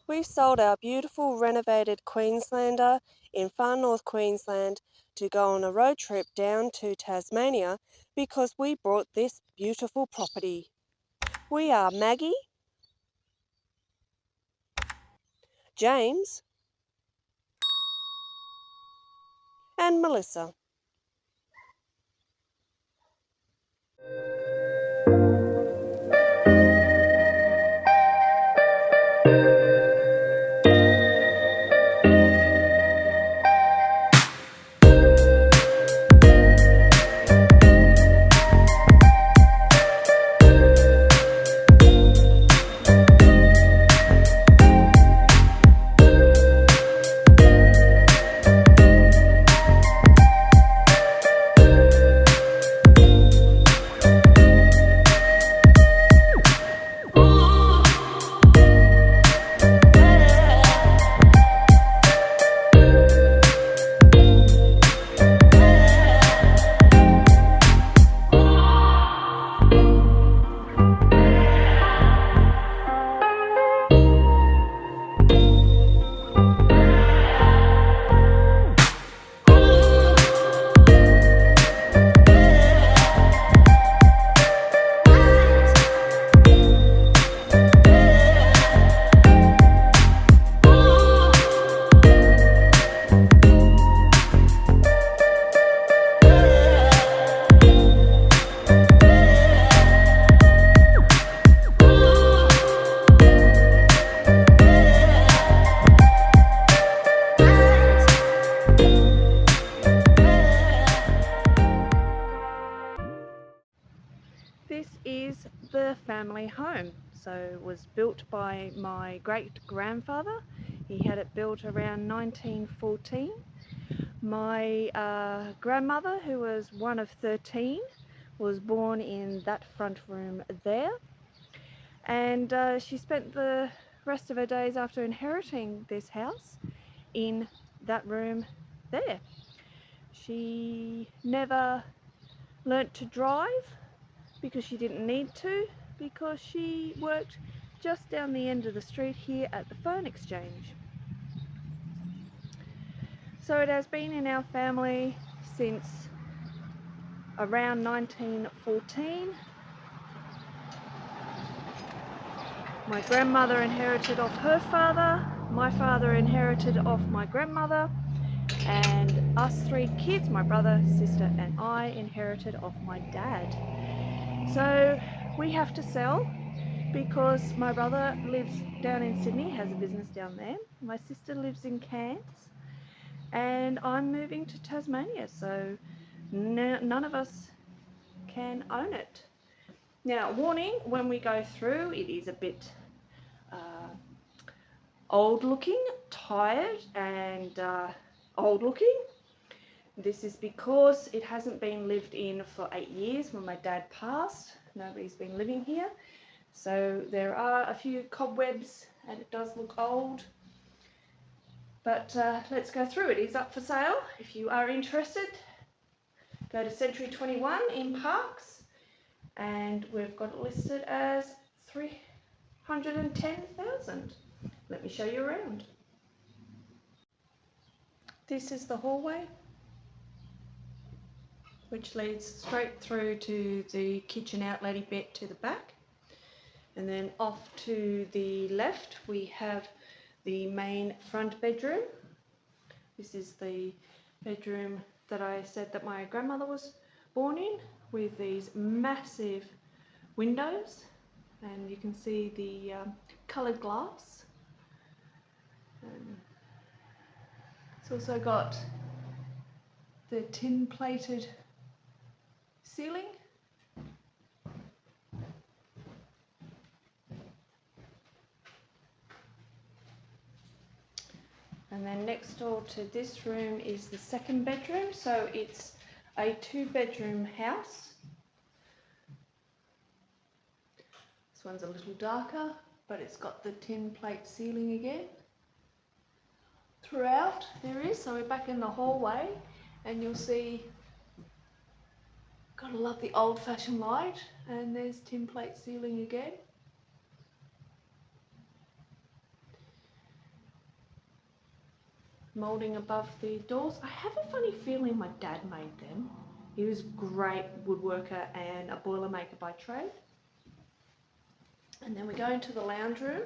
We sold our beautiful renovated Queenslander in far north Queensland to go on a road trip down to Tasmania because we bought this beautiful property. We are Maggie, James, and Melissa. This is the family home. So it was built by my great-grandfather. He had it built around 1914. My grandmother, who was one of 13, was born in that front room there. And she spent the rest of her days after inheriting this house in that room there. She never learnt to drive because she didn't need to, because she worked just down the end of the street here at the phone exchange. So it has been in our family since around 1914. My grandmother inherited off her father, my father inherited off my grandmother, and us three kids, my brother, sister and I, inherited off my dad. So we have to sell because my brother lives down in Sydney, has a business down there. My sister lives in Cairns, and I'm moving to Tasmania, so none of us can own it. Now, warning, when we go through, it is a bit old looking, tired and old looking. This is because it hasn't been lived in for 8 years. When my dad passed, nobody's been living here. So there are a few cobwebs and it does look old. But let's go through. It is up for sale. If you are interested, go to Century 21 in Parkes, and we've got it listed as 310,000. Let me show you around. This is the hallway, which leads straight through to the kitchen outletty bit to the back. And then off to the left we have the main front bedroom. This is the bedroom that I said that my grandmother was born in, with these massive windows, and you can see the coloured glass. It's also got the tin plated ceiling. And then next door to this room is the second bedroom. So it's a 2-bedroom house. This one's a little darker, but it's got the tin plate ceiling again. Throughout there is, so we're back in the hallway and you'll see, gotta love the old-fashioned light, and there's tin plate ceiling again. moulding above the doors. I have a funny feeling my dad made them. He was a great woodworker and a boilermaker by trade. And then we go into the lounge room.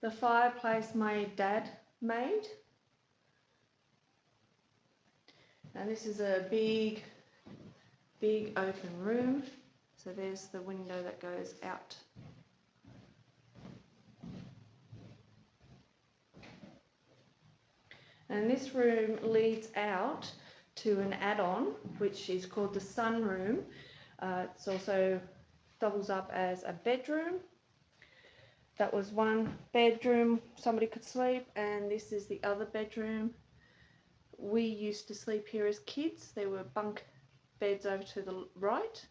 The fireplace my dad made. And this is a big open room. So there's the window that goes out. And this room leads out to an add-on, which is called the sunroom. It's also doubles up as a bedroom. That was one bedroom somebody could sleep, and this is the other bedroom. We used to sleep here as kids. There were bunk beds over to the right.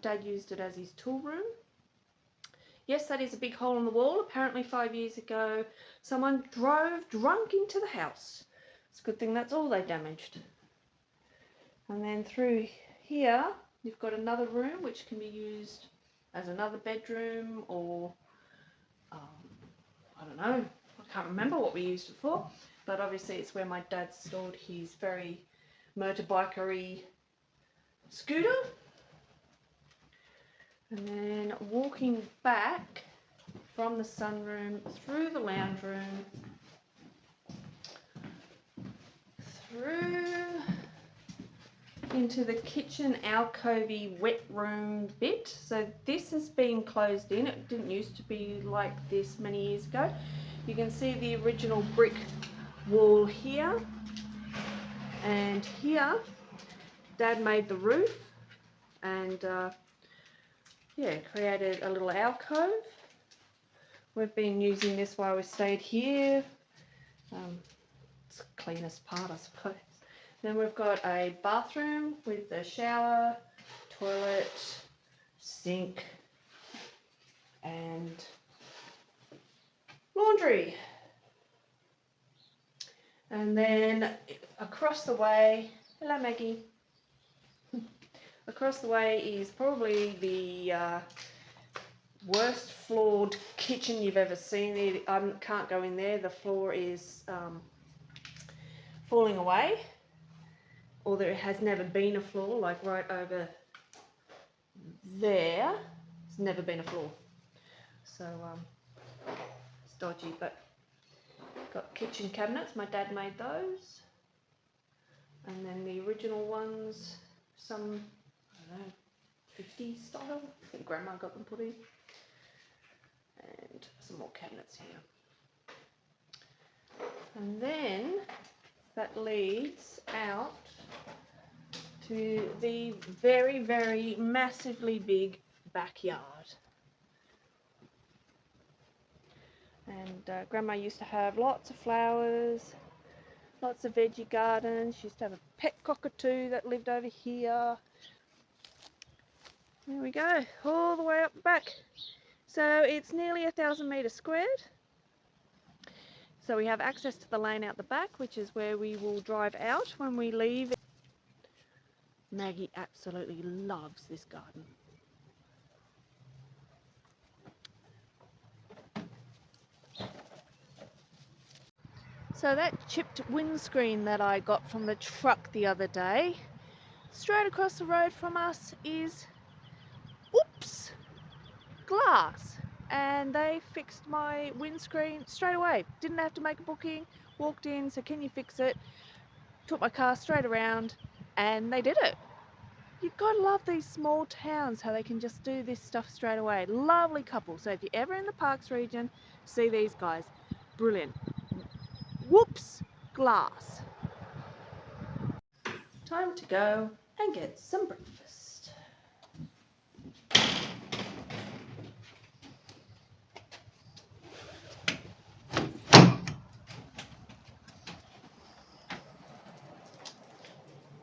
Dad used it as his tool room. Yes, that is a big hole in the wall. Apparently 5 years ago, someone drove drunk into the house. It's a good thing that's all they damaged. And then through here, you've got another room which can be used as another bedroom, or I don't know, I can't remember what we used it for, but obviously it's where my dad stored his very motorbikery scooter. And then walking back from the sunroom through the lounge room, through into the kitchen alcovey wet room bit. So this has been closed in. It didn't used to be like this many years ago. You can see the original brick wall here, and here Dad made the roof and yeah, created a little alcove. We've been using this while we stayed here. It's the cleanest part, I suppose. Then we've got a bathroom with a shower, toilet, sink, and laundry. And then across the way, hello Maggie. Across the way is probably the worst floored kitchen you've ever seen. I can't go in there. The floor is falling away, or there has never been a floor, like right over there. There's never been a floor. So it's dodgy, but got kitchen cabinets. My dad made those. And then the original ones, some, I don't know, 50s style. I think Grandma got them put in. And some more cabinets here. And then that leads out to the very, very massively big backyard. And Grandma used to have lots of flowers, lots of veggie gardens. She used to have a pet cockatoo that lived over here. There we go, all the way up the back. So it's nearly 1,000 metres squared. So we have access to the lane out the back, which is where we will drive out when we leave. Maggie absolutely loves this garden. So that chipped windscreen that I got from the truck the other day, straight across the road from us is, oops, glass. And they fixed my windscreen straight away. Didn't have to make a booking, walked in, said, can you fix it? Took my car straight around and they did it. You've got to love these small towns, how they can just do this stuff straight away. Lovely couple. So if you're ever in the Parkes region, see these guys. Brilliant. Whoops, glass. Time to go and get some breakfast.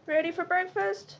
Ready for breakfast?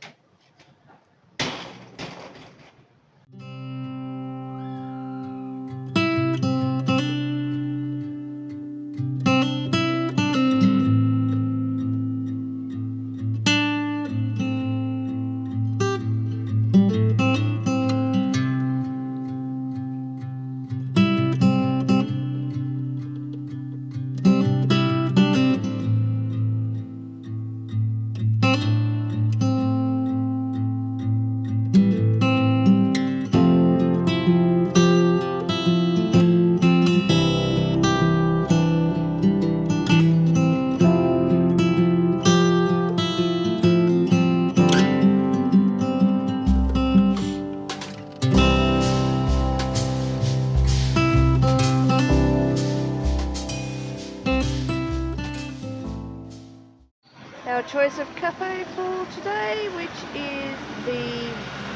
our choice of cafe for today, which is the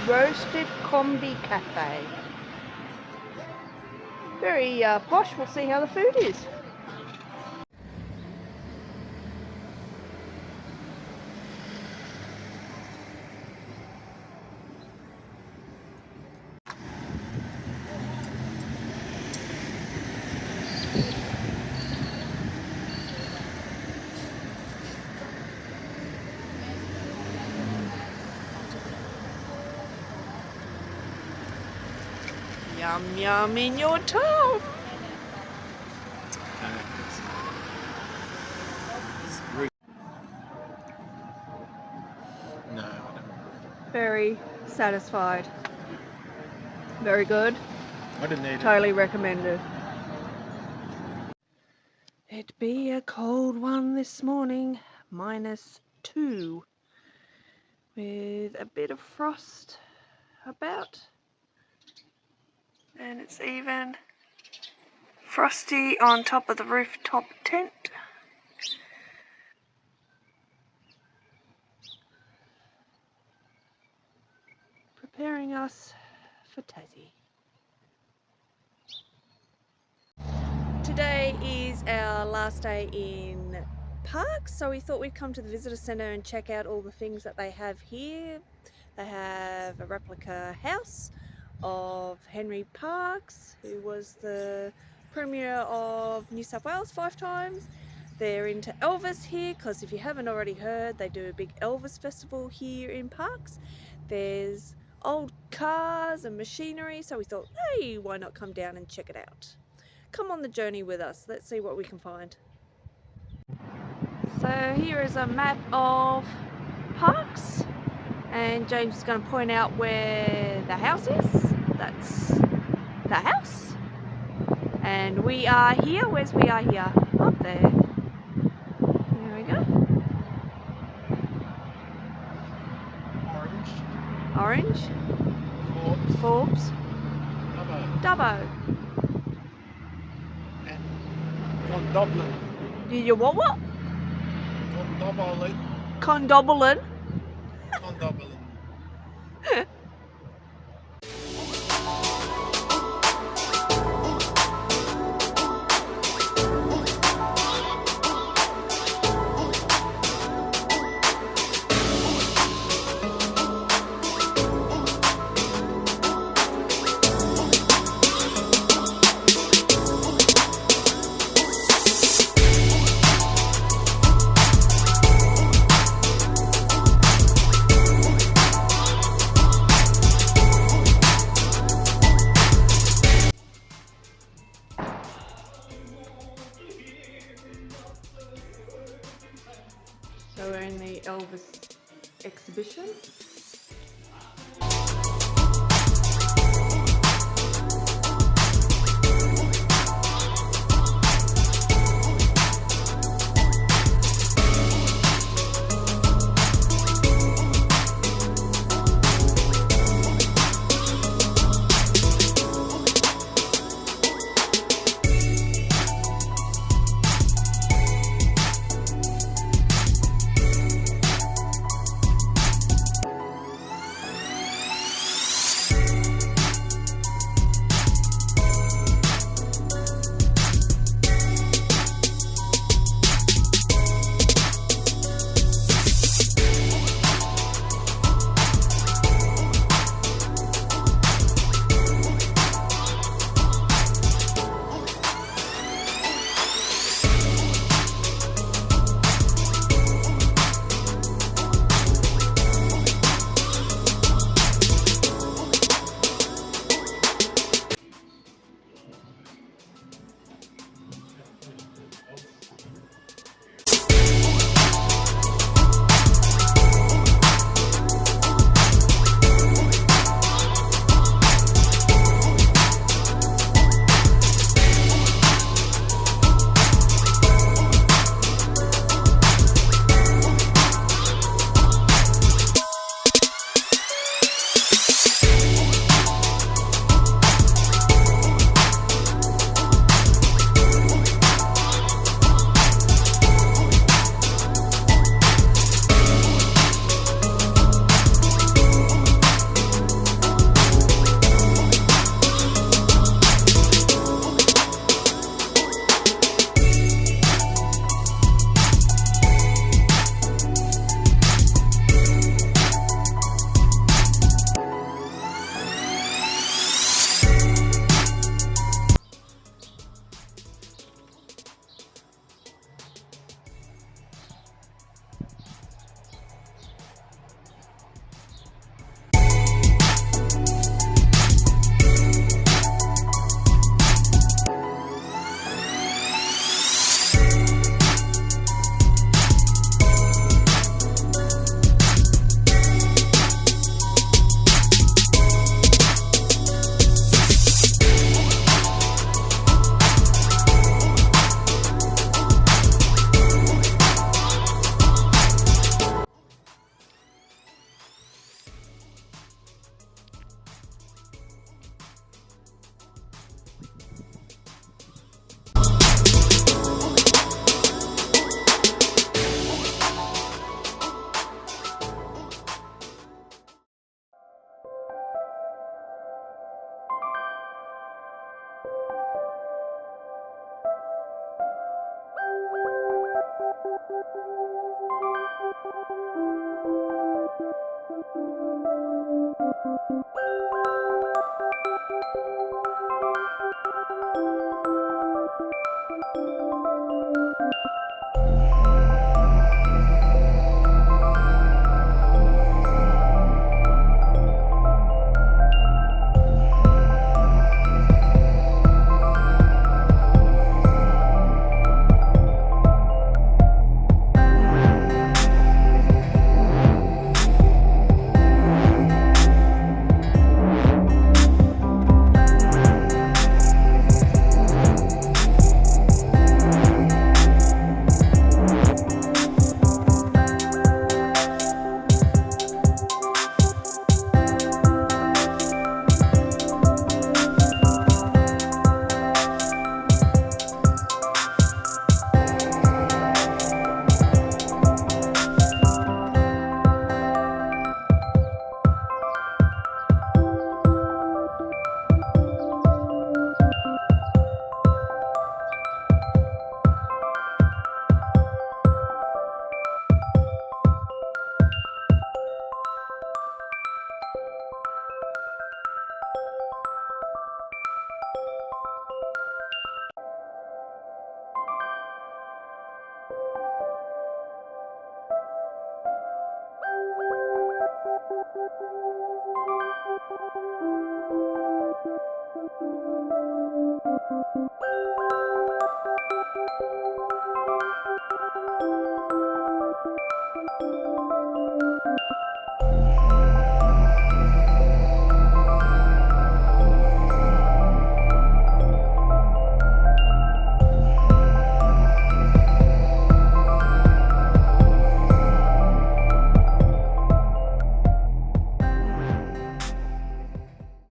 Roasted Combi Cafe. Very posh. We'll see how the food is. Yum yum in your tongue. No, I don't. Very satisfied. Very good. I didn't need it. Totally recommended. It be a cold one this morning, -2, with a bit of frost about, and it's even frosty on top of the rooftop tent. Preparing us for Tassie. Today is our last day in Parkes, so we thought we'd come to the visitor centre and check out all the things that they have here. They have a replica house of Henry Parkes, who was the Premier of New South Wales 5 times. They're into Elvis here, because if you haven't already heard, they do a big Elvis festival here in Parkes. There's old cars and machinery, so we thought, hey, why not come down and check it out? Come on the journey with us. Let's see what we can find. So here is a map of Parkes, and James is going to point out where the house is. That's the house. And we are here. Where's we are here? Up there. There we go. Orange. Forbes. Dubbo. Condobolin. You what? Condobolin. Condobolin. Condobolin. So we're in the Elvis exhibition.